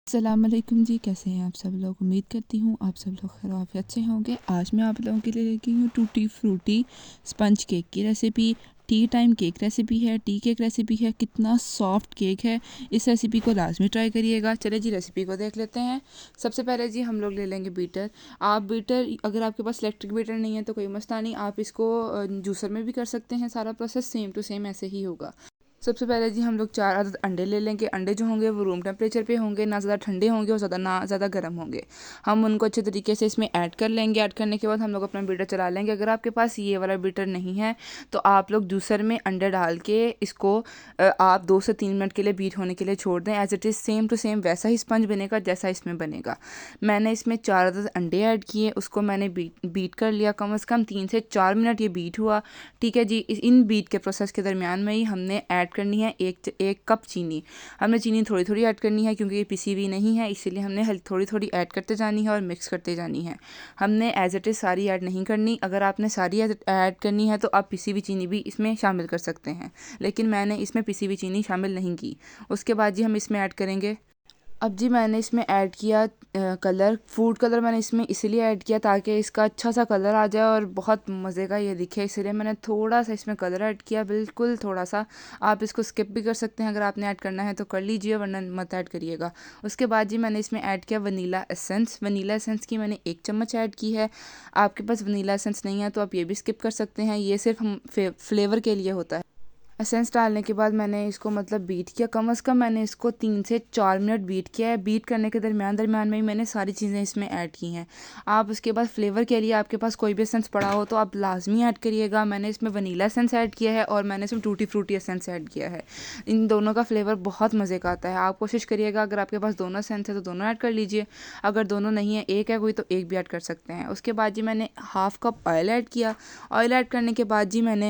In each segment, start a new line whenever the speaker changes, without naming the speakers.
अस्सलामुअलैकुम जी, कैसे हैं आप सब लोग। उम्मीद करती हूँ आप सब लोग खैर आफियत से होंगे। आज मैं आप लोगों के लिए लेके आई हूँ टूटी फ्रूटी स्पंज केक की recipe. T time cake recipe है, टी केक रेसिपी है। कितना सॉफ्ट केक है, इस रेसिपी को लाजमी ट्राई करिएगा। चले जी रेसिपी को देख लेते हैं। सबसे पहले जी हम लोग ले लेंगे बीटर। आप बीटर, अगर आपके पास इलेक्ट्रिक बीटर नहीं है तो कोई मसला नहीं, आप इसको जूसर में भी कर सकते हैं। सारा प्रोसेस सेम टू सेम ऐसे ही होगा। सबसे पहले जी हम लोग 4 अदद अंडे ले लेंगे। अंडे जो होंगे वो रूम टेम्परेचर पे होंगे, ना ज़्यादा ठंडे होंगे और ना ज़्यादा गर्म होंगे। हम उनको अच्छे तरीके से इसमें ऐड कर लेंगे। ऐड करने के बाद हम लोग अपना बीटर चला लेंगे। अगर आपके पास ये वाला बीटर नहीं है तो आप लोग जूसर में अंडे डाल के इसको आप 2 से 3 मिनट के लिए बीट होने के लिए छोड़ दें। As it is same to same वैसा ही स्पंज बनेगा जैसा इसमें बनेगा। मैंने इसमें 4 अदद अंडे ऐड किए, उसको मैंने बीट कर लिया। कम से कम 3 से 4 मिनट ये बीट हुआ। ठीक है जी। इन बीट के प्रोसेस के दरमियान में ही हमने ऐड करनी है एक कप चीनी। हमने चीनी थोड़ी थोड़ी ऐड करनी है क्योंकि ये पिसी हुई नहीं है, इसीलिए हमने थोड़ी थोड़ी ऐड करते जानी है और मिक्स करते जानी है। हमने एज इट इज़ सारी ऐड नहीं करनी। अगर आपने सारी ऐड करनी है तो आप पिसी हुई चीनी भी इसमें शामिल कर सकते हैं, लेकिन मैंने इसमें पिसी हुई चीनी शामिल नहीं की। उसके बाद जी हम इसमें ऐड करेंगे। अब जी मैंने इसमें ऐड किया कलर। फूड कलर मैंने इसमें इसलिए ऐड किया ताकि इसका अच्छा सा कलर आ जाए और बहुत मज़े का ये दिखे, इसलिए मैंने थोड़ा सा इसमें कलर ऐड किया, बिल्कुल थोड़ा सा। आप इसको स्किप भी कर सकते हैं, अगर आपने ऐड करना है तो कर लीजिए, वरना मत ऐड करिएगा। उसके बाद जी मैंने इसमें ऐड किया वनीला एसेंस। वनीला एसेंस की मैंने 1 चम्मच ऐड की है। आपके पास वनीला एसेंस नहीं है तो आप ये भी स्किप कर सकते हैं, ये सिर्फ हम फ्लेवर के लिए होता है। एसेंस डालने के बाद मैंने इसको मतलब बीट किया। कम से कम मैंने इसको 3 से 4 मिनट बीट किया है। बीट करने के दरमियान में ही मैंने सारी चीज़ें इसमें ऐड की हैं। आप उसके बाद फ्लेवर के लिए आपके पास कोई भी एसेंस पड़ा हो तो आप लाजमी ऐड करिएगा। मैंने इसमें वनीला एसेंस ऐड किया है और मैंने इसमें टूटी फ्रूटी एसेंस ऐड किया है। इन दोनों का फ्लेवर बहुत मज़े का आता है। आप कोशिश करिएगा, अगर आपके पास दोनों एसेंस है तो दोनों ऐड कर लीजिए। अगर दोनों नहीं है, एक है कोई, तो एक भी ऐड कर सकते हैं। उसके बाद जी मैंने हाफ़ कप ऑयल ऐड किया। ऑयल ऐड करने के बाद जी मैंने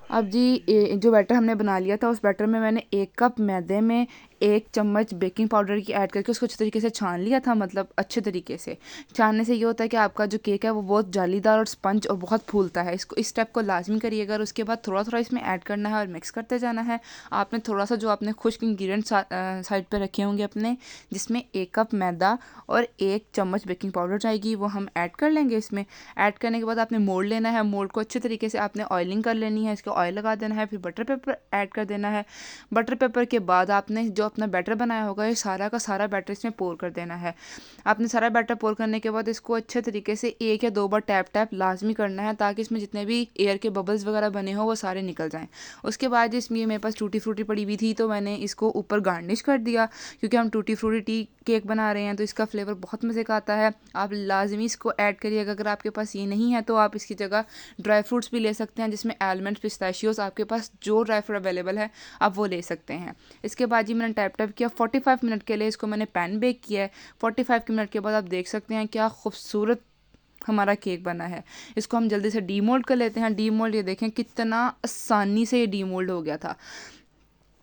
अब जी जो बैटर हमने बना लिया था उस बैटर में मैंने 1 कप मैदे में 1 चम्मच बेकिंग पाउडर की ऐड करके उसको अच्छे तरीके से छान लिया था। मतलब अच्छे तरीके से छानने से ये होता है कि आपका जो केक है वो बहुत जालीदार और स्पंज और बहुत फूलता है। इसको इस स्टेप को लाजमी करिएगा। और उसके बाद थोड़ा थोड़ा इसमें ऐड करना है और मिक्स करते जाना है। आपने थोड़ा सा जो आपने खुश्क इंग्रेडिएंट साइड पर रखे होंगे अपने, जिसमें 1 कप मैदा और 1 चम्मच बेकिंग पाउडर जाएगी, वो हम ऐड कर लेंगे। इसमें ऐड करने के बाद आपने मोल्ड लेना है। मोल्ड को अच्छे तरीके से आपने ऑयलिंग कर लेनी है, इसको ऑयल लगा देना है, फिर बटर पेपर ऐड कर देना है। बटर पेपर के बाद आपने जो अपना बैटर बनाया होगा ये सारा का सारा बैटर इसमें पोर कर देना है। आपने सारा बैटर पोर करने के बाद इसको अच्छे तरीके से 1 या 2 बार टैप टैप लाजमी करना है, ताकि इसमें जितने भी एयर के बबल्स वगैरह बने हो वो सारे निकल जाएं। उसके बाद इसमें मेरे पास टूटी फ्रूटी पड़ी हुई थी तो मैंने इसको ऊपर गार्निश कर दिया, क्योंकि हम टूटी फ्रूटी टी केक बना रहे हैं तो इसका फ्लेवर बहुत मज़े का आता है। आप लाजमी इसको ऐड करिएगा। अगर आपके पास ये नहीं है तो आप इसकी जगह ड्राई फ्रूट्स भी ले सकते हैं, जिसमें आलमंड्स, पिस्ताशियोज, आपके पास जो ड्राई फ्रूट अवेलेबल है आप वो ले सकते हैं। इसके बाद जी मैंने टैप टैप किया। 45 मिनट के लिए इसको मैंने पैन बेक किया है। 45 मिनट के बाद आप देख सकते हैं क्या खूबसूरत हमारा केक बना है। इसको हम जल्दी से डीमोल्ड कर लेते हैं। डीमोल्ड, ये देखें कितना आसानी से ये डीमोल्ड हो गया था।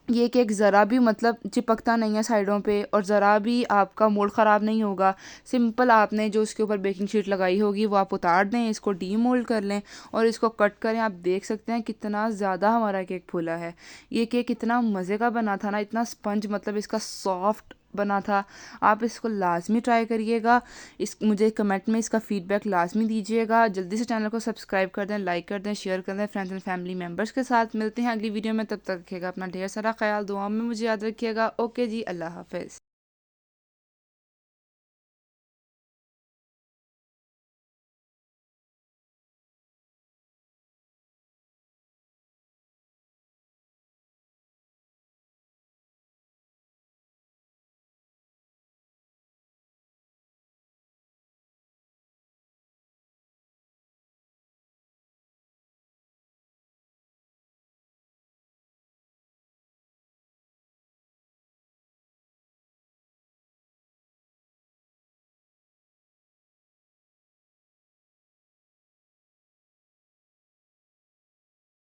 ये केक ज़रा भी मतलब चिपकता नहीं है साइडों पे, और ज़रा भी आपका मोल्ड ख़राब नहीं होगा। सिंपल आपने जो इसके ऊपर बेकिंग शीट लगाई होगी वो आप उतार दें, इसको डीमोल्ड कर लें और इसको कट करें। आप देख सकते हैं कितना ज़्यादा हमारा केक फूला है। ये केक इतना मज़े का बना था ना, इतना स्पंज, मतलब इसका सॉफ्ट बना था। आप इसको लाजमी ट्राई करिएगा। मुझे कमेंट में इसका फ़ीडबैक लाजमी दीजिएगा। जल्दी से चैनल को सब्सक्राइब कर दें, लाइक कर दें, शेयर कर दें फ्रेंड्स एंड फैमिली मेम्बर्स के साथ। मिलते हैं अगली वीडियो में, तब तक रखिएगा अपना ढेर सारा ख्याल। दुआ में मुझे याद रखिएगा। ओके जी, अल्लाह हाफ़िज़।